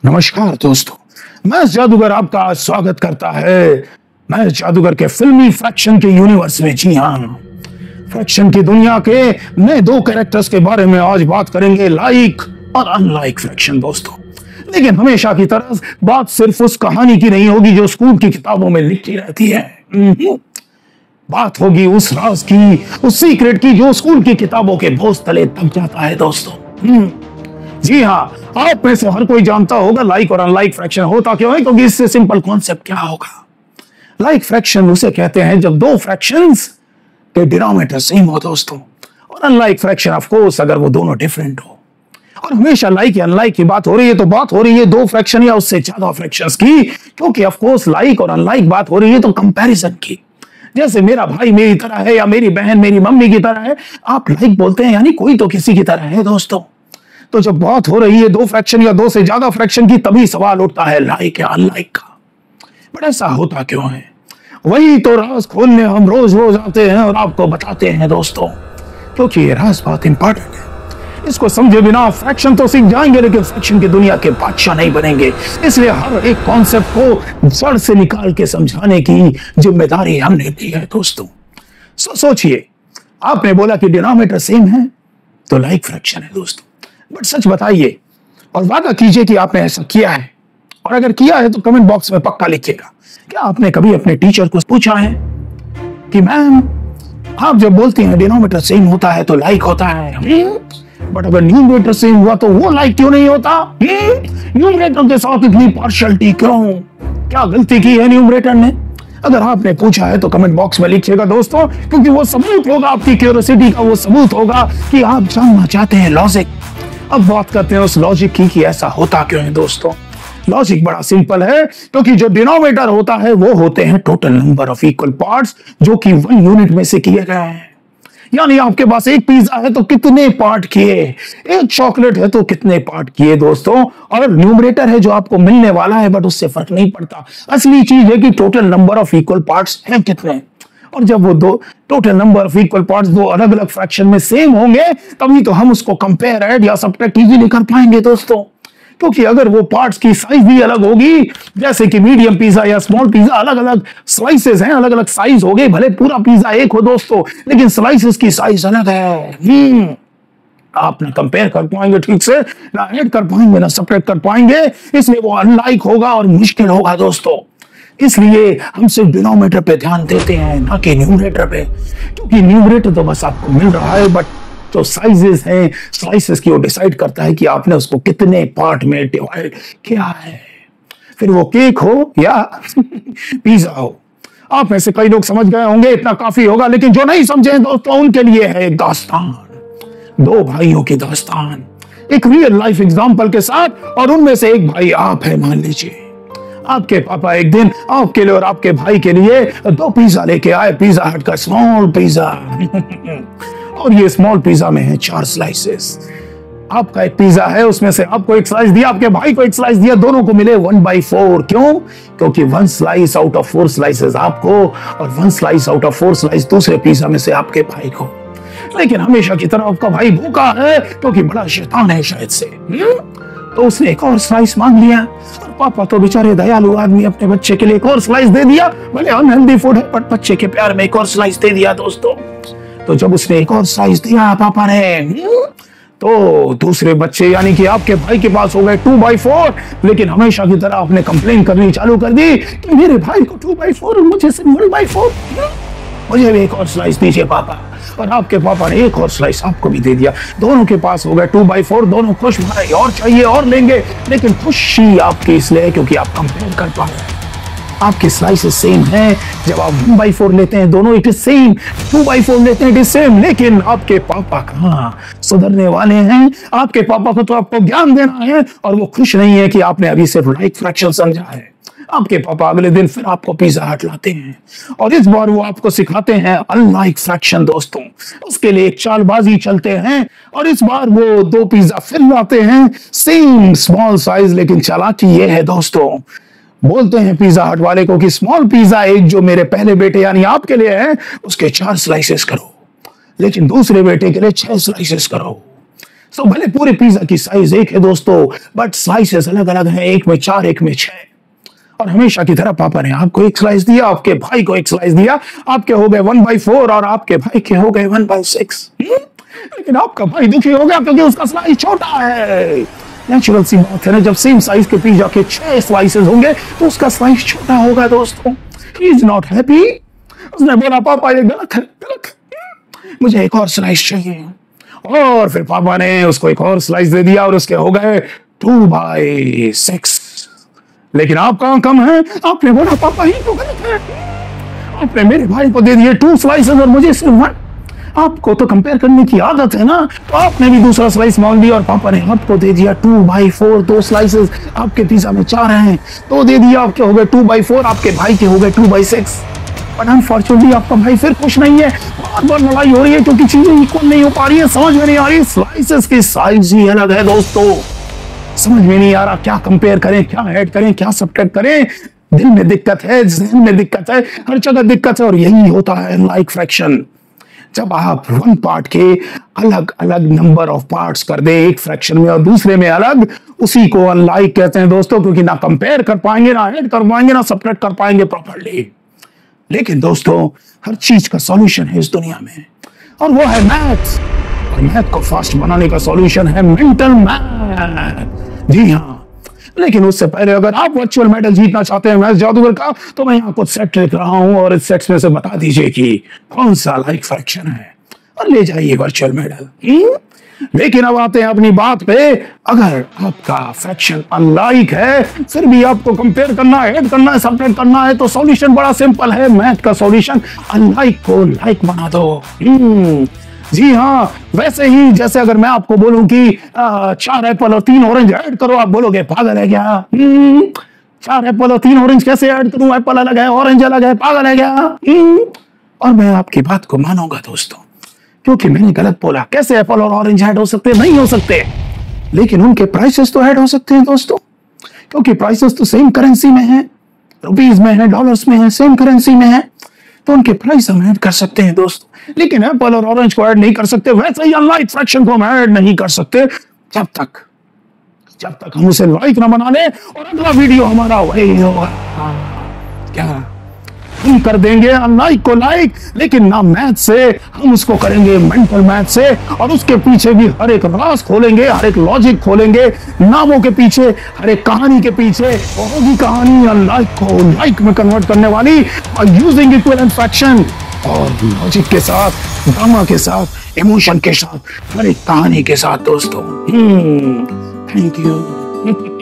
नमस्कार दोस्तों, मैं जादूगर आपका स्वागत करता है। मैं जादूगर के फिल्मी फ्रैक्शन के यूनिवर्स में। जी हाँ, फ्रैक्शन की दुनिया के नए दो कैरेक्टर्स के बारे में आज बात करेंगे, लाइक और अनलाइक फ्रैक्शन दोस्तों। लेकिन हमेशा की तरह बात सिर्फ उस कहानी की नहीं होगी जो स्कूल की किताबों में लिखी रहती है। बात होगी उस राज की, उस सीक्रेट की जो स्कूल की किताबों के बोझ तले दब जाता है दोस्तों। जी हाँ, आप में से हर कोई जानता होगा लाइक और अनलाइक फ्रैक्शन होता क्यों है, क्योंकि इससे सिंपल कॉन्सेप्ट क्या होगा। लाइक फ्रैक्शन उसे कहते हैं जब दो फ्रैक्शंस के डिनोमिनेटर सेम हो दोस्तों, और अनलाइक फ्रैक्शन ऑफ कोर्स अगर वो दोनों डिफरेंट हो। और हमेशा लाइक या अनलाइक की बात हो रही है तो बात हो रही है दो फ्रैक्शन या उससे ज्यादा फ्रैक्शंस की, क्योंकि ऑफ कोर्स लाइक और अनलाइक बात हो रही है तो कंपैरिजन की। जैसे मेरा भाई मेरी तरह है या मेरी बहन मेरी मम्मी की तरह है, आप लाइक बोलते हैं यानी कोई तो किसी की तरह है दोस्तों। तो जब बात हो रही है दो फ्रैक्शन या दो से ज्यादा फ्रैक्शन की, तभी सवाल उठता है लाइक या अनलाइक का। बट ऐसा होता क्यों है, वही तो राज खोलने हम रोज रोज आते हैं और आपको बताते हैं दोस्तों, क्योंकि ये राज बहुत इंपॉर्टेंट है। इसको समझे बिना फ्रैक्शन तो सीख जाएंगे लेकिन फ्रैक्शन की दुनिया के बादशाह नहीं बनेंगे। इसलिए हर एक कॉन्सेप्ट को जड़ से निकाल के समझाने की जिम्मेदारी हमने ली है दोस्तों। सोचिए, आपने बोला कि डिनोमिनेटर सेम है तो लाइक फ्रैक्शन है दोस्तों। बट सच बताइए और वादा कीजिए कि आपने ऐसा किया है, और अगर किया है तो कमेंट बॉक्स में पक्का लिखिएगा। क्या आपने कभी अपने टीचर को पूछा है कि मैम आप जब बोलती हैं डिनोमिनेटर सेम होता है तो लाइक होता है, बट अगर न्यूमरेटर सेम हुआ तो वो लाइक क्यों नहीं होता? न्यूमरेटर के साथ इतनी पार्शियलिटी क्यों? क्या गलती की है न्यूमरेटर ने? अगर आपने पूछा है तो कमेंट बॉक्स में लिखिएगा दोस्तों, क्योंकि वो सबूत होगा आपकी क्यूरियोसिटी का, वो सबूत होगा कि आप जानना चाहते हैं लॉजिक। अब बात करते हैं उस लॉजिक की कि ऐसा होता क्यों है दोस्तों। लॉजिक बड़ा सिंपल है, क्योंकि जो डिनोमिनेटर होता है वो होते हैं total number of equal parts जो कि 1 यूनिट में से किए गए हैं। यानी आपके पास एक पिज्जा है तो कितने पार्ट किए, एक चॉकलेट है तो कितने पार्ट किए दोस्तों। और न्यूमरेटर है जो आपको मिलने वाला है, बट उससे फर्क नहीं पड़ता। असली चीज है कि total number of equal parts हैं कितने। और जब वो दो total number of equal parts दो अलग अलग फ्रैक्शन में सेम होंगे, तभी तो हम उसको कंपेयर, ऐड या सब्ट्रैक्ट इजीली कर पाएंगे दोस्तों। क्योंकि अगर वो पार्ट्स की साइज भी अलग होगी, जैसे कि मीडियम पिज्जा या स्मॉल पिज्जा, अलग अलग स्लाइसेस हैं, अलग अलग साइज हो गए, भले पूरा पिज्जा एक हो दोस्तों, लेकिन स्लाइसेस की साइज अलग है। आप ना कंपेयर कर पाएंगे ठीक से, ना ऐड कर पाएंगे, ना सब्ट्रैक्ट कर पाएंगे। इसलिए वो अनलाइक होगा और मुश्किल होगा दोस्तों। इसलिए हम सिर्फ डिनोमिनेटर पे ध्यान देते हैं, ना कि न्यूमरेटर पे, क्योंकि न्यूमरेटर तो बस आपको मिल रहा है, बट जो साइजेस हैं, स्लाइसेस की, वो डिसाइड करता है कि आपने उसको कितने पार्ट में डिवाइड किया है। फिर वो केक हो या पिज्जा हो। आप में से कई लोग समझ गए होंगे, इतना काफी होगा। लेकिन जो नहीं समझे दोस्तों, उनके लिए है एक दास्तान, दो भाइयों की दास्तान, एक रियल लाइफ एग्जाम्पल के साथ। और उनमें से एक भाई आप है। मान लीजिए आपके पापा एक दिन आपके लिए और आपके भाई के लिए 2 पिज्जा लेके आए, पिज्जा हट का स्मॉल पिज्जा। और ये स्मॉल पिज्जा में है 4 स्लाइसेस। आपका एक पिज्जा है, उसमें से आपको एक स्लाइस दिया, आपके भाई को एक स्लाइस दिया, दोनों को मिले 1/4। क्यों? क्योंकि 1 स्लाइस आउट ऑफ 4 स्लाइसेस आपको और 1 स्लाइस आउट ऑफ 4 स्लाइस दूसरे पिज्जा में से आपके भाई को। लेकिन हमेशा की तरह आपका भाई भूखा है, क्योंकि बड़ा शैतान है शायद से, तो उसने एक और स्लाइस मांग लिया। और पापा तो बेचारे दयालु आदमी, अपने बच्चे के लिए एक और स्लाइस दे दिया। भले अनहेल्दी फूड है, बट बच्चे के प्यार में एक और स्लाइस दे दिया दोस्तों। तो जब उसने एक और स्लाइस दिया पापा ने, तो दूसरे बच्चे यानी कि आपके भाई के पास हो गए 2/4। लेकिन हमेशा की तरह आपने कंप्लेन करनी चालू कर दी कि मेरे भाई को 2/4 और मुझे सिर्फ 1/4, मुझे भी एक और स्लाइस दीजिए पापा। और आपके पापा ने एक और स्लाइस आपको भी दे दिया। दोनों के पास हो गए 2/4, दोनों खुश, भाई और चाहिए और लेंगे। लेकिन खुशी आपकी इसलिए क्योंकि आप कंपेयर कर पा रहे हैं, आपकी स्लाइसेस सेम है। जब आप 1/4 लेते हैं दोनों, इट इज सेम। 2/4 लेते हैं, इट इज सेम। लेकिन आपके पापा कहाँ सुधरने वाले हैं? आपके पापा को तो आपको ज्ञान देना है, और वो खुश नहीं है कि आपने अभी सिर्फ लाइक फ्रैक्शन समझा है। आपके पापा अगले दिन फिर आपको पिज्जा हट लाते हैं, और इस बार वो आपको सिखाते हैं अनलाइक फ्रैक्शन दोस्तों। उसके लिए एक चालबाजी चलते हैं, और इस बार वो 2 पिज्जा फिर लाते हैं, सेम स्मॉल साइज। लेकिन चालाकी ये है दोस्तों, बोलते हैं पिज्जा हट वाले को कि स्मॉल पिज्जा एक जो मेरे पहले बेटे यानी आपके लिए है, उसके 4 स्लाइसेस करो, लेकिन दूसरे बेटे के लिए 6 स्लाइसेस करो। तो भले पूरे पिज्जा की साइज एक है दोस्तों, बट स्लाइसेस अलग अलग हैं, एक में 4 एक में 6। और हमेशा की तरह पापा ने आपको एक स्लाइस दिया, आपके भाई को एक स्लाइस दिया, आपके हो गए 1/4 और आपके भाई के हो गए 1/6। लेकिन आपका भाई दुखी हो गया क्योंकि उसका स्लाइस छोटा है। नेचुरल सी बात है ना, जब सेम साइज के पिज्जा के 6 स्लाइसेस होंगे तो उसका स्लाइस छोटा होगा दोस्तों। He is not happy. उसने बोला पापा ये गलत है, गलत है, मुझे एक और स्लाइस चाहिए। और फिर पापा ने उसको एक और स्लाइस दे दिया और उसके हो गए 2/6। लेकिन आप कहां कम है, आपने बोला पापा ही तो गलत है। आपने मेरे भाई को दे दिए 2 स्लाइसेस और मुझे सिर्फ 1। आपको तो कंपेयर करने की आदत है ना, तो आपने भी दूसरा स्लाइस मांग लिया और पापा ने आपको दे दिया 2/4। 2 स्लाइसेस आपके पिज्जा में 4 हैं, तो दे दिया, आपके हो गए 2/4, आपके भाई के हो गए 2/6। बट अनफॉर्चुनेटली आपका भाई फिर खुश नहीं है, बार बार लड़ाई हो रही है क्योंकि चीजें इक्वल नहीं हो पा रही है, समझ में नहीं आ रही, स्लाइसेस की साइज ही अलग है दोस्तों। समझ में नहीं आ रहा क्या कंपेयर करें, क्या ऐड करें, क्या सब्ट्रैक्ट करें। दिल में दिक्कत है, ज़हन में दिक्कत है, हर जगह दिक्कत है। और यही होता है अनलाइक फ्रैक्शन। जब आप वन पार्ट के अलग अलग नंबर ऑफ पार्ट्स कर दे, एक फ्रैक्शन में और दूसरे में अलग, उसी को अनलाइक कहते हैं दोस्तों, क्योंकि ना कंपेयर कर पाएंगे, ना ऐड कर पाएंगे, ना सब्ट्रैक्ट कर पाएंगे प्रॉपर्ली। लेकिन दोस्तों हर चीज का सॉल्यूशन है इस दुनिया में, और वो है मैथ्स। और मैथ को फास्ट बनाने का सॉल्यूशन है मेंटल मैथ। जी हाँ, लेकिन उससे पहले अगर आप वर्चुअल मेडल जीतना चाहते हैं मैथ जादूगर का, तो मैं यहाँ कुछ सेट लिख रहा हूँ और इस सेट्स में से बता दीजिए कि कौन सा लाइक फ्रैक्शन है और ले जाइए वर्चुअल मेडल। लेकिन अब आते हैं अपनी बात पे। अगर आपका फ्रैक्शन अनलाइक है, फिर भी आपको कंपेयर करना है, ऐड करना है, सब्ट्रैक्ट करना है, तो सॉल्यूशन बड़ा सिंपल है। मैथ का सॉल्यूशन, अनलाइक को लाइक बना दो। जी हाँ, वैसे ही जैसे अगर मैं आपको बोलूं कि 4 एप्पल और 3 ऑरेंज ऐड करो, आप बोलोगे पागल है क्या? 4 एप्पल और 3 ऑरेंज कैसे ऐड करूं? एप्पल अलग है, ऑरेंज अलग है, पागल है क्या? और मैं आपकी बात को मानूंगा दोस्तों, क्योंकि मैंने गलत बोला। कैसे एप्पल और ऑरेंज ऐड हो सकते? नहीं हो सकते। लेकिन उनके प्राइसेस तो ऐड हो सकते हैं दोस्तों, क्योंकि प्राइसेस तो सेम करेंसी में है, रुपीज में है, डॉलर्स में है, सेम करेंसी में है, तो उनके प्राइस हम ऐड कर सकते हैं दोस्तों। लेकिन एप्पल और ऑरेंज को ऐड नहीं कर सकते। वैसे ही अनलाइक फ्रैक्शन को हम ऐड नहीं कर सकते जब तक हम उसे लाइक ना बना ले। और अगला वीडियो हमारा वही होगा, क्या हम कर देंगे अनलाइक को लाइक, लेकिन ना मैथ से, हम उसको करेंगे मेंटल मैथ से। और उसके पीछे भी हर एक राज खोलेंगे, हर एक लॉजिक खोलेंगे, नामों के पीछे, हर एक कहानी के पीछे होगी कहानी अनलाइक को लाइक में कन्वर्ट करने वाली, यूजिंग इक्विवेलेंट फ्रैक्शन और लॉजिक के साथ, ड्रामा के साथ, इमोशन के साथ, हर एक कहानी के साथ दोस्तों। Thank you.